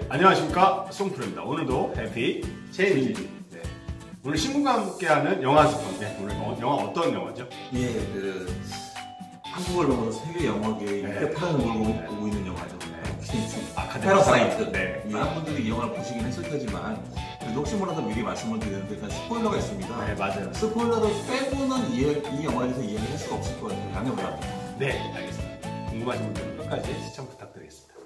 안녕하십니까, 송프로입니다. 오늘도 해피 체인지. 네. 오늘 신군과 함께하는 영화 스폰. 네. 오늘 영화 어떤 영화죠? 예, 한국을 넘어서 세계 영화계의 끝판을 몰고 오고 있는 영화죠. 기생충. 패러사이트. 네. 많은 분들이 이 영화를 보시긴 했을 테지만 그래도 혹시 몰라서 미리 말씀을 드리는데 일단 스포일러가 있습니다. 네, 맞아요. 스포일러를 빼고는 이 영화에 대해서 이야기할 수가 없을 것 같아요. 양해 부탁드립니다. 네, 알겠습니다. 궁금하신 분들은 끝까지 시청 부탁드리겠습니다.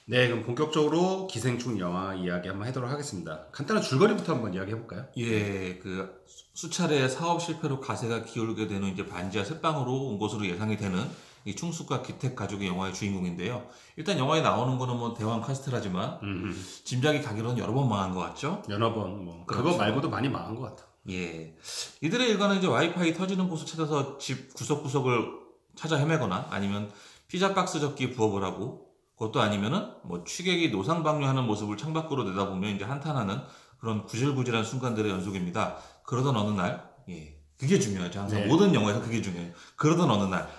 네, 그럼 본격적으로 기생충 영화 이야기 한번 해도록 하겠습니다. 간단한 줄거리부터 한번 이야기해 볼까요? 예, 수차례 사업 실패로 가세가 기울게 되는 이제 반지하 새빵으로 온 것으로 예상이 되는 이 충숙과 기택 가족의 영화의 주인공인데요. 일단 영화에 나오는 거는 뭐 대왕 카스트라지만 짐작이 가기로는 여러 번 망한 것 같죠? 여러 번 뭐 그렇죠. 그거 말고도 많이 망한 것 같아. 예, 이들의 일과는 이제 와이파이 터지는 곳을 찾아서 집 구석구석을 찾아 헤매거나 아니면 피자 박스 접기에 부업을 하고, 그것도 아니면은 뭐 취객이 노상방뇨하는 모습을 창밖으로 내다보면 이제 한탄하는 그런 구질구질한 순간들의 연속입니다. 그러던 어느 날, 그게 중요하죠. 항상 모든 영화에서 그게 중요해요. 그러던 어느 날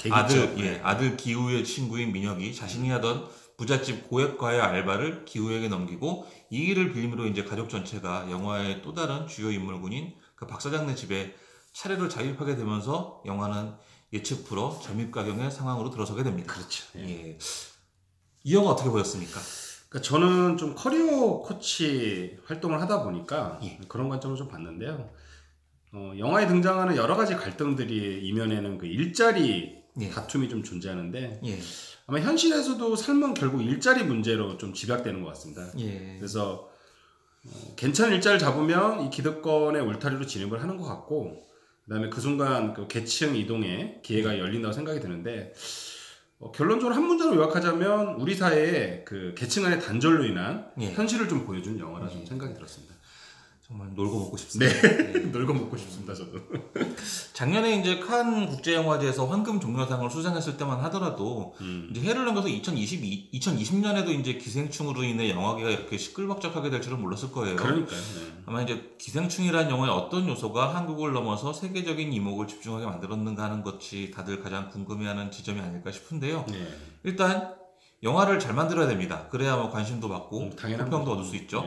아들 기우의 친구인 민혁이 자신이 하던 부잣집 고액과의 알바를 기우에게 넘기고 이 일을 빌미로 이제 가족 전체가 영화의 또 다른 주요 인물군인 그 박 사장네 집에 차례로 자입하게 되면서 영화는 예측 불허 잠입가경의 상황으로 들어서게 됩니다. 그렇죠. 이 영화 어떻게 보셨습니까? 그러니까 저는 좀 커리어 코치 활동을 하다 보니까 그런 관점을 좀 봤는데요. 영화에 등장하는 여러 가지 갈등들이 이면에는 그 일자리 다툼이 좀 존재하는데 아마 현실에서도 삶은 결국 일자리 문제로 좀 집약되는 것 같습니다. 그래서 괜찮은 일자리를 잡으면 이 기득권의 울타리로 진입을 하는 것 같고, 그다음에 그 순간 그 계층 이동의 기회가 열린다고 생각이 드는데, 결론적으로 한 문장으로 요약하자면 우리 사회의 그 계층 간의 단절로 인한 현실을 좀 보여준 영화라 좀 생각이 들었습니다. 정말 놀고 먹고 싶습니다. 놀고 먹고 싶습니다, 저도. 작년에 이제 칸 국제영화제에서 황금 종려상을 수상했을 때만 하더라도 이제 해를 넘겨서 2020년에도 이제 기생충으로 인해 영화계가 이렇게 시끌벅적하게 될 줄은 몰랐을 거예요. 그러니까요. 아마 이제 기생충이라는 영화의 어떤 요소가 한국을 넘어서 세계적인 이목을 집중하게 만들었는가 하는 것이 다들 가장 궁금해하는 지점이 아닐까 싶은데요. 일단 영화를 잘 만들어야 됩니다. 그래야 뭐 관심도 받고 호평도 얻을 수 있죠.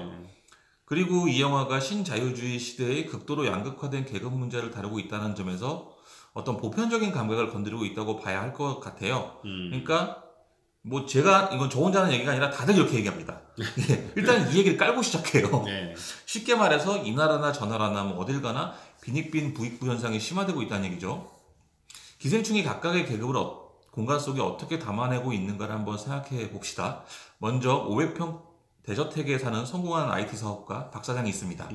그리고 이 영화가 신자유주의 시대의 극도로 양극화된 계급 문제를 다루고 있다는 점에서 어떤 보편적인 감각을 건드리고 있다고 봐야 할 것 같아요. 그러니까 뭐 제가 이건 저 혼자 하는 얘기가 아니라 다들 이렇게 얘기합니다. 일단 이 얘기를 깔고 시작해요. 쉽게 말해서 이 나라나 저 나라나 뭐 어딜 가나 빈익빈 부익부 현상이 심화되고 있다는 얘기죠. 기생충이 각각의 계급을 공간 속에 어떻게 담아내고 있는가를 한번 생각해 봅시다. 먼저 500평 대저택에 사는 성공한 IT 사업가 박 사장이 있습니다.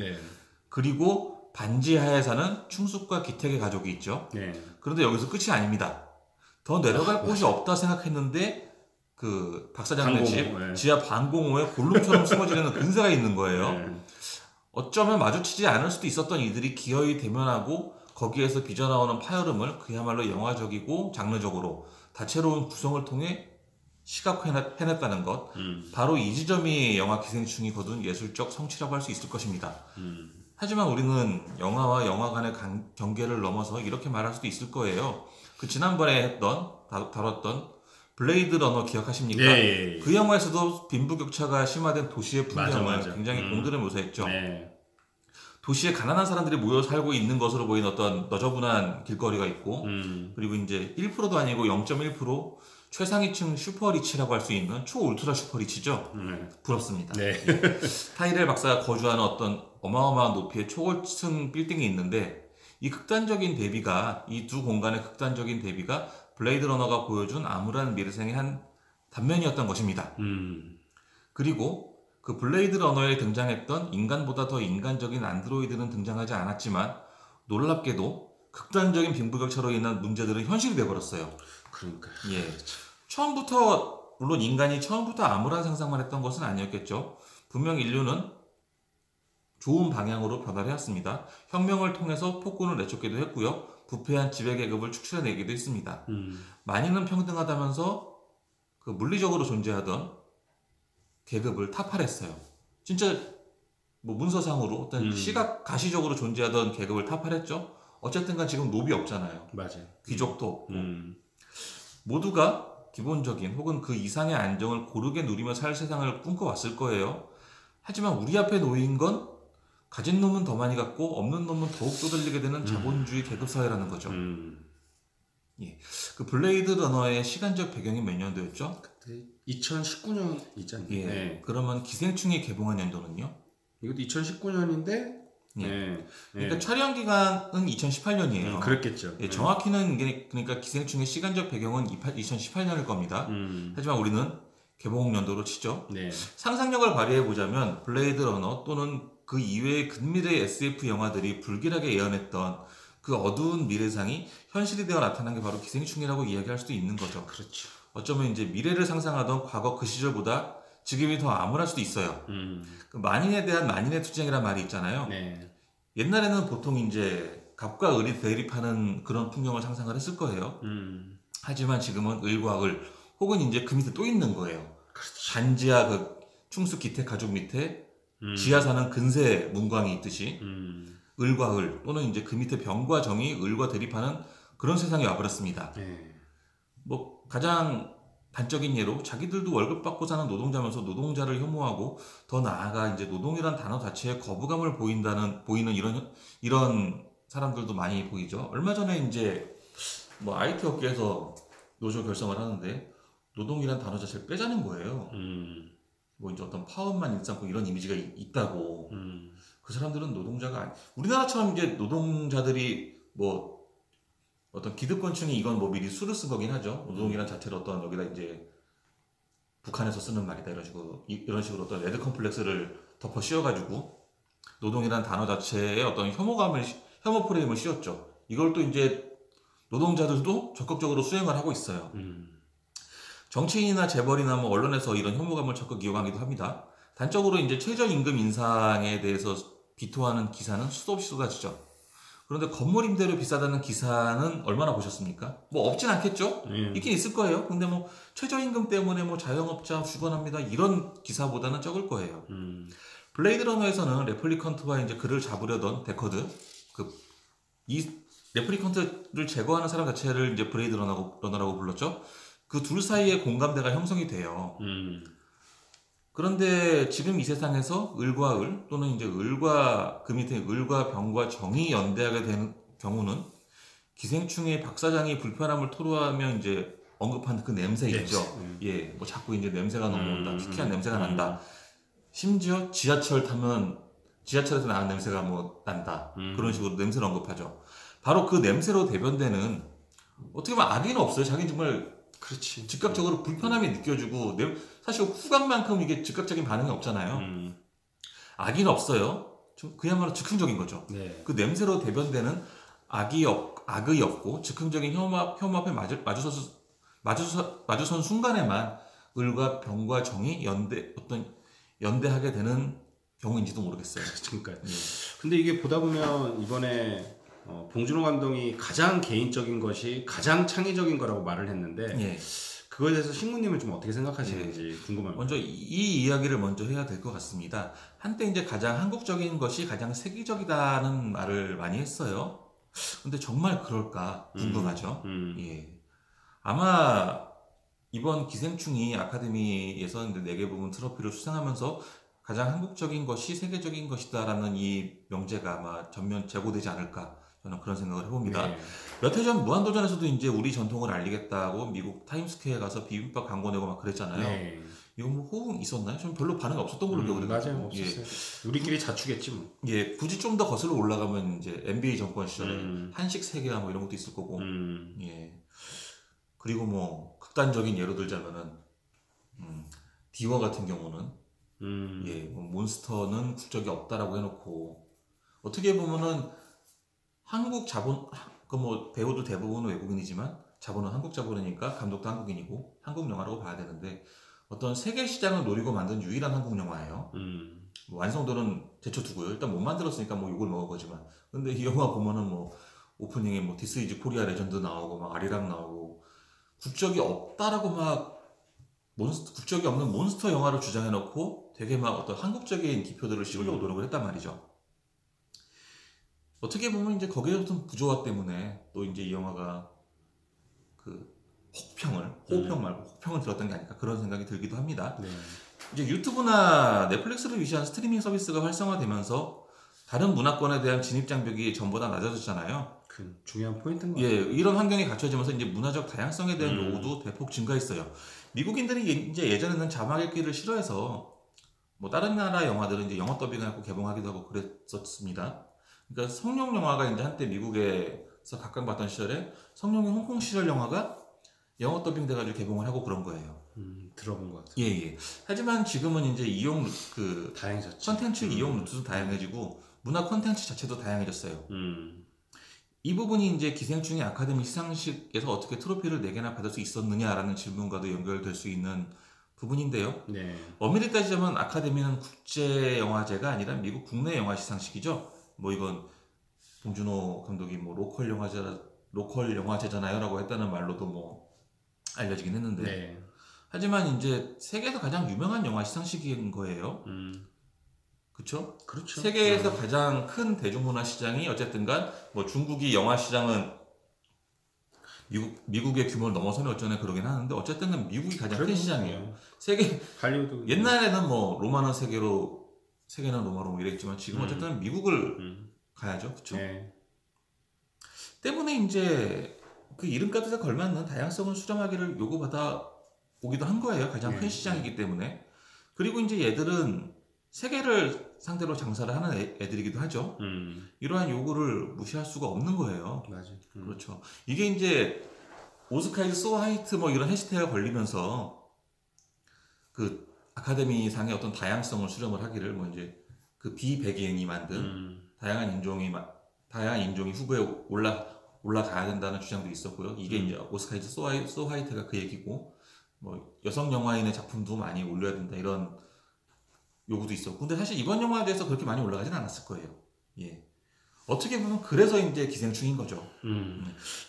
그리고 반지하에 사는 충숙과 기택의 가족이 있죠. 그런데 여기서 끝이 아닙니다. 더 내려갈 곳이 없다 생각했는데 그 박 사장네 집 지하 반공호에 골룸처럼 숨어지는 근사가 있는 거예요. 어쩌면 마주치지 않을 수도 있었던 이들이 기어이 대면하고 거기에서 빚어나오는 파열음을 그야말로 영화적이고 장르적으로 다채로운 구성을 통해 시각해냈다는 것, 바로 이 지점이 영화 기생충이 거둔 예술적 성취라고 할 수 있을 것입니다. 하지만 우리는 영화와 영화 간의 경계를 넘어서 이렇게 말할 수도 있을 거예요. 그 지난번에 다뤘던 블레이드 러너 기억하십니까? 그 영화에서도 빈부격차가 심화된 도시의 풍경을 굉장히 공들여 묘사했죠. 도시에 가난한 사람들이 모여 살고 있는 것으로 보이는 어떤 너저분한 길거리가 있고, 그리고 이제 1%도 아니고 0.1% 최상위층 슈퍼리치라고 할 수 있는 초울트라 슈퍼리치죠. 부럽습니다. 타이렐 박사가 거주하는 어떤 어마어마한 높이의 초고층 빌딩이 있는데 이 두 공간의 극단적인 대비가 블레이드 러너가 보여준 암울한 미래생의 한 단면이었던 것입니다. 그리고 그 블레이드 러너에 등장했던 인간보다 더 인간적인 안드로이드는 등장하지 않았지만 놀랍게도 극단적인 빈부격차로 인한 문제들은 현실이 되어버렸어요. 그러니까. 물론 인간이 처음부터 암울한 상상만 했던 것은 아니었겠죠. 분명 인류는 좋은 방향으로 변화해왔습니다. 혁명을 통해서 폭군을 내쫓기도 했고요. 부패한 지배계급을 축출해내기도 했습니다. 많이는 평등하다면서 그 물리적으로 존재하던 계급을 타파했어요. 진짜 뭐 문서상으로 어떤 시각 가시적으로 존재하던 계급을 타파했죠. 어쨌든간 지금 노비 없잖아요. 맞아요. 귀족도 없고 모두가 기본적인 혹은 그 이상의 안정을 고르게 누리며 살 세상을 꿈꿔왔을 거예요. 하지만 우리 앞에 놓인 건 가진 놈은 더 많이 갖고 없는 놈은 더욱 쪼들리게 되는 자본주의 계급사회라는 거죠. 예. 그 블레이드 러너의 시간적 배경이 몇 년도였죠? 그때 2019년 있잖아요. 예. 네. 그러면 기생충이 개봉한 연도는요? 이것도 2019년인데 예. 네. 그러니까 촬영 기간은 2018년이에요. 그랬겠죠. 예, 정확히는 그러니까 기생충의 시간적 배경은 2018년일 겁니다. 하지만 우리는 개봉 연도로 치죠. 네. 상상력을 발휘해 보자면 블레이드 러너 또는 그 이외의 근미래 SF 영화들이 불길하게 예언했던 그 어두운 미래상이 현실이 되어 나타난 게 바로 기생충이라고 이야기할 수도 있는 거죠. 그렇죠. 어쩌면 이제 미래를 상상하던 과거 그 시절보다 지금이 더 암울할 수도 있어요. 그 만인에 대한 만인의 투쟁이란 말이 있잖아요. 네. 옛날에는 보통 이제 갑과 을이 대립하는 그런 풍경을 상상을 했을 거예요. 하지만 지금은 을과 을 혹은 이제 그 밑에 또 있는 거예요. 그렇죠. 단지하 그 충수 기택 가족 밑에 지하 사는 근세 문광이 있듯이 을과 을 또는 이제 그 밑에 병과 정이 을과 대립하는 그런 세상이 와버렸습니다. 네. 뭐 가장 단적인 예로 자기들도 월급 받고 사는 노동자면서 노동자를 혐오하고 더 나아가 이제 노동이란 단어 자체에 거부감을 보이는 이런 사람들도 많이 보이죠. 얼마 전에 이제 뭐 IT 업계에서 노조 결성을 하는데 노동이란 단어 자체를 빼자는 거예요. 뭐 이제 어떤 파업만 일삼고 이런 이미지가 있다고. 그 사람들은 노동자가 우리나라처럼 이제 노동자들이 뭐 어떤 기득권층이 이건 뭐 미리 수를 쓴 거긴 하죠. 노동이란 자체를 어떤 여기다 이제 북한에서 쓰는 말이다 이런 식으로 어떤 레드 컴플렉스를 덮어 씌워가지고 노동이란 단어 자체에 어떤 혐오 프레임을 씌웠죠. 이걸 또 이제 노동자들도 적극적으로 수행을 하고 있어요. 정치인이나 재벌이나 뭐 언론에서 이런 혐오감을 적극 이용하기도 합니다. 단적으로 이제 최저임금 인상에 대해서 비토하는 기사는 수도 없이 쏟아지죠. 그런데 건물 임대료 비싸다는 기사는 얼마나 보셨습니까? 뭐 없진 않겠죠? 있긴 있을 거예요. 근데 뭐 최저임금 때문에 뭐 자영업자 죽어납니다 이런 기사보다는 적을 거예요. 블레이드 러너에서는 레플리컨트와 이제 그를 잡으려던 데커드 이 레플리컨트를 제거하는 사람 자체를 이제 블레이드 러너라고 불렀죠. 그 둘 사이에 공감대가 형성이 돼요. 그런데 지금 이 세상에서 을과 을 또는 이제 을과 그 밑에 을과 병과 정이 연대하게 되는 경우는 기생충의 박 사장이 불편함을 토로하며 이제 언급한 그 냄새 있죠. 예, 뭐 자꾸 이제 냄새가 넘어온다, 희귀한 냄새가 난다. 심지어 지하철 타면 지하철에서 나는 냄새가 뭐 난다. 그런 식으로 냄새를 언급하죠. 바로 그 냄새로 대변되는 어떻게 보면 악의는 없어요. 자기는 정말 그렇지. 즉각적으로 불편함이 느껴지고 사실 후각만큼 이게 즉각적인 반응이 없잖아요. 악의는 없어요. 그야말로 즉흥적인 거죠. 네. 그 냄새로 대변되는 악의 없고 즉흥적인 혐오앞에 마주선 순간에만 을과 병과 정이 연대하게 되는 경우인지도 모르겠어요. 그러니까. 근데 이게 보다 보면 이번에 봉준호 감독이 가장 개인적인 것이 가장 창의적인 거라고 말을 했는데 그거에 대해서 신구님은 좀 어떻게 생각하시는지 궁금합니다. 먼저 이 이야기를 먼저 해야 될 것 같습니다. 한때 이제 가장 한국적인 것이 가장 세계적이다는 말을 많이 했어요. 근데 정말 그럴까 궁금하죠. 예. 아마 이번 기생충이 아카데미에서 이제 4개 부분 트로피를 수상하면서 가장 한국적인 것이 세계적인 것이다라는 이 명제가 아마 전면 제고되지 않을까 저는 그런 생각을 해봅니다. 네. 몇 해 전 무한도전에서도 이제 우리 전통을 알리겠다고 미국 타임스퀘어에 가서 비빔밥 광고 내고 막 그랬잖아요. 네. 이거 뭐 호응 있었나요? 전 별로 반응이 없었던 걸로 기억을 해요. 맞아요. 없었어요. 우리끼리 자축했지 뭐. 예, 굳이 좀 더 거슬러 올라가면 이제 NBA 정권 시절에 한식 세계화 뭐 이런 것도 있을 거고. 예. 그리고 뭐 극단적인 예로 들자면은 디워 같은 경우는 예, 뭐 몬스터는 국적이 없다라고 해놓고 어떻게 보면은 한국 자본 그 뭐 배우도 대부분 외국인이지만 자본은 한국 자본이니까 감독도 한국인이고 한국 영화라고 봐야 되는데 어떤 세계 시장을 노리고 만든 유일한 한국 영화예요. 뭐 완성도는 제쳐두고요. 일단 못 만들었으니까 뭐 욕을 먹은 거지만 근데 이 영화 보면은 뭐 오프닝에 뭐 디스 이즈 코리아 레전드 나오고 막 아리랑 나오고 국적이 없다라고 막 국적이 없는 몬스터 영화를 주장해놓고 되게 막 어떤 한국적인 기표들을 씌우려고 노력을 했단 말이죠. 어떻게 보면 이제 거기에 어떤 구조화 때문에 또 이제 이 영화가 그 호평을 말고 혹평을 들었던 게 아닐까 그런 생각이 들기도 합니다. 네. 이제 유튜브나 넷플릭스를 위시한 스트리밍 서비스가 활성화되면서 다른 문화권에 대한 진입 장벽이 전보다 낮아졌잖아요. 그 중요한 포인트인 것 예, 같아요. 이런 환경이 갖춰지면서 이제 문화적 다양성에 대한 요구도 대폭 증가했어요. 미국인들이 이제 예전에는 자막 읽기를 싫어해서 뭐 다른 나라 영화들은 이제 영어 더빙하고 개봉하기도 하고 그랬었습니다. 그러니까 성룡 영화가 이제 한때 미국에서 각광받던 시절에 성룡의 홍콩 시절 영화가 영어 더빙 돼가지고 개봉을 하고 그런 거예요. 들어본 것 같아요. 예, 예. 하지만 지금은 이제 다양해졌죠. 컨텐츠 이용 루트도 다양해지고 문화 컨텐츠 자체도 다양해졌어요. 이 부분이 이제 기생충의 아카데미 시상식에서 어떻게 트로피를 4개나 받을 수 있었느냐라는 질문과도 연결될 수 있는 부분인데요. 네. 엄밀히 따지자면 아카데미는 국제영화제가 아니라 미국 국내 영화 시상식이죠. 뭐 이건 봉준호 감독이 뭐 로컬 영화제잖아요 라고 했다는 말로도 뭐 알려지긴 했는데 네. 하지만 이제 세계에서 가장 유명한 영화 시상식인 거예요. 그쵸? 그렇죠. 세계에서 가장 큰 대중문화 시장이 어쨌든간 뭐 중국이 영화 시장은 미국의 규모를 넘어서는 어쩌네 그러긴 하는데 어쨌든 미국이 가장 큰 시장이에요. 세계 할리우드 옛날에는 뭐 로마는 세계는 로마로 뭐 이랬지만 지금 어쨌든 미국을 가야죠, 그렇죠? 네. 때문에 이제 그 이름값에 걸맞는 다양성을 수렴하기를 요구받아 오기도 한 거예요. 가장 큰 시장이기 때문에. 그리고 이제 얘들은 세계를 상대로 장사를 하는 애들이기도 하죠. 이러한 요구를 무시할 수가 없는 거예요. 맞아. 그렇죠. 이게 이제 오스카이즈 소 화이트 뭐 이런 해시태그가 걸리면서 그 아카데미 상의 어떤 다양성을 수렴을 하기를 뭐 이제 그 비백인이 만든 다양한 인종이 후보에 올라가야 된다는 주장도 있었고요. 이게 이제 오스카이즈 소 화이트가 그 얘기고 뭐 여성 영화인의 작품도 많이 올려야 된다 이런 요구도 있었고 근데 사실 이번 영화에 대해서 그렇게 많이 올라가진 않았을 거예요. 예. 어떻게 보면 그래서 이제 기생충인 거죠.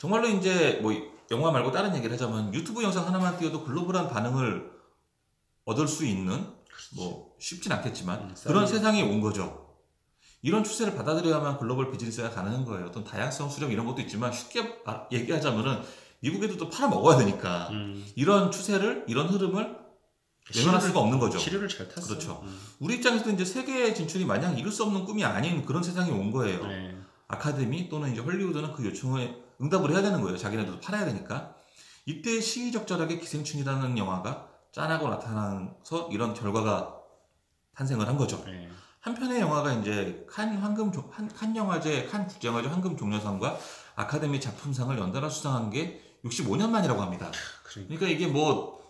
정말로 이제 뭐 영화 말고 다른 얘기를 하자면 유튜브 영상 하나만 띄워도 글로벌한 반응을 얻을 수 있는 뭐 쉽진 않겠지만 그런 세상이 온 거죠. 이런 추세를 받아들여야만 글로벌 비즈니스가 가능한 거예요. 어떤 다양성 수렴 이런 것도 있지만 쉽게 얘기하자면은 미국에도 또 팔아먹어야 되니까 이런 추세를 이런 흐름을 외면할 수가 없는 거죠. 시류를 잘 탔어요. 그렇죠. 우리 입장에서도 이제 세계 진출이 마냥 이룰 수 없는 꿈이 아닌 그런 세상이 온 거예요. 네. 아카데미 또는 이제 헐리우드는 그 요청에 응답을 해야 되는 거예요. 자기네들도 팔아야 되니까. 이때 시의적절하게 기생충이라는 영화가 짠하고 나타나서 이런 결과가 탄생을 한 거죠. 네. 한편의 영화가 이제 칸 국제영화제 황금 종려상과 아카데미 작품상을 연달아 수상한 게 65년 만이라고 합니다. 그러니까 이게 뭐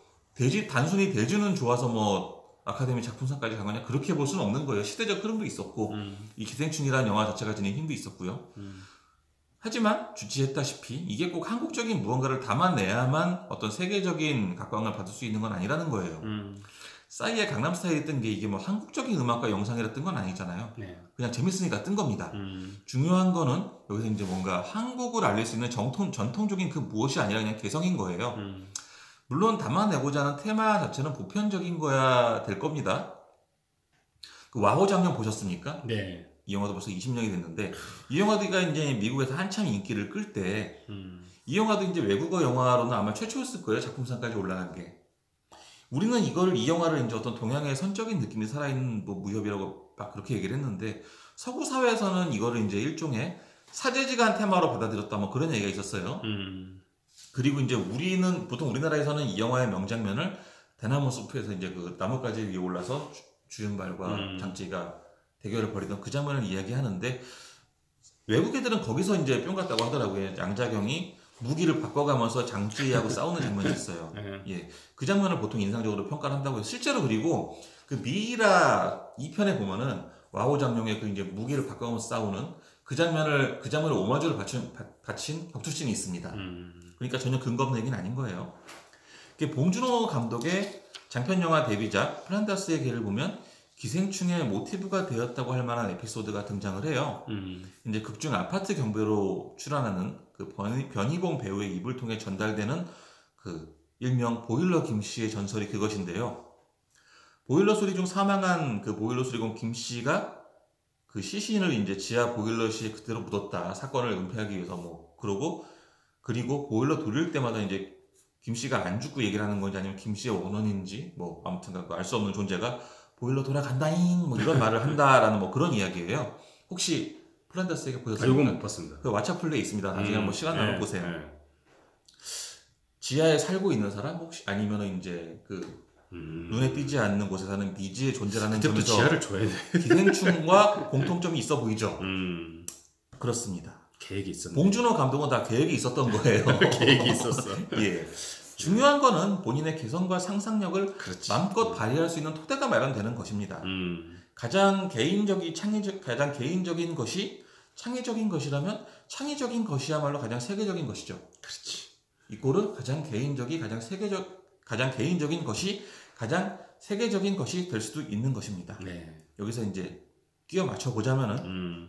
단순히 대주는 좋아서 뭐 아카데미 작품상까지 간 거냐 그렇게 볼 수는 없는 거예요. 시대적 흐름도 있었고 이 기생충이라는 영화 자체가 지닌 힘도 있었고요. 하지만 주치했다시피 이게 꼭 한국적인 무언가를 담아내야만 어떤 세계적인 각광을 받을 수 있는 건 아니라는 거예요. 싸이의 강남스타일이 뜬 게 이게 뭐 한국적인 음악과 영상이라 뜬 건 아니잖아요. 네. 그냥 재밌으니까 뜬 겁니다. 중요한 거는 여기서 이제 뭔가 한국을 알릴 수 있는 전통적인 그 무엇이 아니라 그냥 개성인 거예요. 물론 담아내고자 하는 테마 자체는 보편적인 거야 될 겁니다. 그 와호 장면 보셨습니까? 네. 이 영화도 벌써 20년이 됐는데 이 영화가 이제 미국에서 한참 인기를 끌 때 이 영화도 이제 외국어 영화로는 아마 최초였을 거예요. 작품상까지 올라간 게. 우리는 이 영화를 이제 어떤 동양의 선적인 느낌이 살아있는 뭐 무협이라고 막 그렇게 얘기를 했는데 서구 사회에서는 이거를 이제 일종의 사제지간 테마로 받아들였다 뭐 그런 얘기가 있었어요. 그리고 이제 보통 우리나라에서는 이 영화의 명장면을 대나무 숲에서 이제 그 나뭇가지 위에 올라서 주윤발과 장찌가 대결을 벌이던 그 장면을 이야기하는데 외국 애들은 거기서 이제 뿅 갔다고 하더라고요. 양자경이 무기를 바꿔가면서 장찌하고 싸우는 장면이 있어요. 예, 그 장면을 보통 인상적으로 평가를 한다고 해요. 실제로 그리고 그 미이라 2편에 보면은 와호 장룡의 그 이제 무기를 바꿔가면서 싸우는 그 장면을 오마주를 바친 격투씬이 있습니다. 그러니까 전혀 근거 없는 얘기는 아닌 거예요. 봉준호 감독의 장편 영화 데뷔작 플란다스의 개를 보면 기생충의 모티브가 되었다고 할 만한 에피소드가 등장을 해요. 이제 극중 아파트 경비로 출연하는 그 변희봉 배우의 입을 통해 전달되는 그 일명 보일러 김씨의 전설이 그것인데요. 보일러 수리 중 사망한 그 보일러 수리공 김씨가 그 시신을 이제 지하 보일러실에 그대로 묻었다. 사건을 은폐하기 위해서 뭐 그리고 보일러 돌릴 때마다 이제 김 씨가 안 죽고 얘기를 하는 건지 아니면 김 씨의 원혼인지 뭐 아무튼 알 수 없는 존재가 보일러 돌아간다잉 뭐 이런 말을 한다라는 뭐 그런 이야기예요. 혹시 플란다스에게 보셨습니까? 이건 못 봤습니다. 그 왓챠플레이 있습니다. 나중에 한번 시간 나면 보세요. 네. 지하에 살고 있는 사람 혹시 아니면은 이제 그 눈에 띄지 않는 곳에 사는 미지의 존재라는 그때부터 점에서 지하를 줘야 돼. 기생충과 공통점이 있어 보이죠. 그렇습니다. 계획이 있었네. 봉준호 감독은 다 계획이 있었던 거예요. 계획이 있었어. 예. 중요한 거는 본인의 개성과 상상력을 그렇지. 마음껏 발휘할 수 있는 토대가 마련되는 것입니다. 가장 개인적인 것이 창의적인 것이라면 창의적인 것이야말로 가장 세계적인 것이죠. 그렇지. 이 꼴은 가장 개인적인 것이 가장 세계적인 것이 될 수도 있는 것입니다. 네. 여기서 이제 끼워 맞춰 보자면은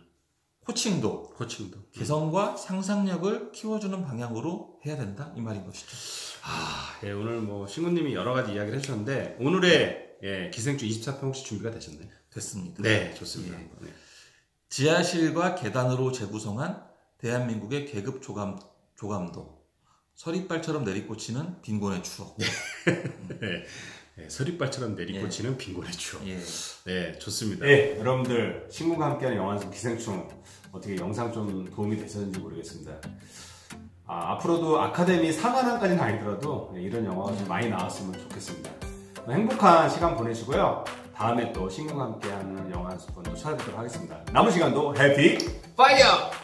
코칭도 개성과 상상력을 키워주는 방향으로 해야 된다 이 말인 것이죠. 예, 오늘 뭐 신구님이 여러 가지 이야기를 해주셨는데 오늘의 기생충 24편 혹시 준비가 되셨나요? 됐습니다. 네, 좋습니다. 예. 네. 지하실과 계단으로 재구성한 대한민국의 계급 조감도 서리빨처럼 내리꽂히는 빈곤의 추억. 네, 서리빨처럼 내리꽂히는 빈곤의 추억. 예. 네, 좋습니다. 네, 여러분들 신구가 함께하는 영화는 기생충 어떻게 영상 좀 도움이 되셨는지 모르겠습니다. 앞으로도 아카데미 상한왕까지는 아니더라도 이런 영화가 좀 많이 나왔으면 좋겠습니다. 행복한 시간 보내시고요. 다음에 또 신구가 함께하는 영화 한 번 또 찾아뵙도록 하겠습니다. 남은 시간도 해피 파이어!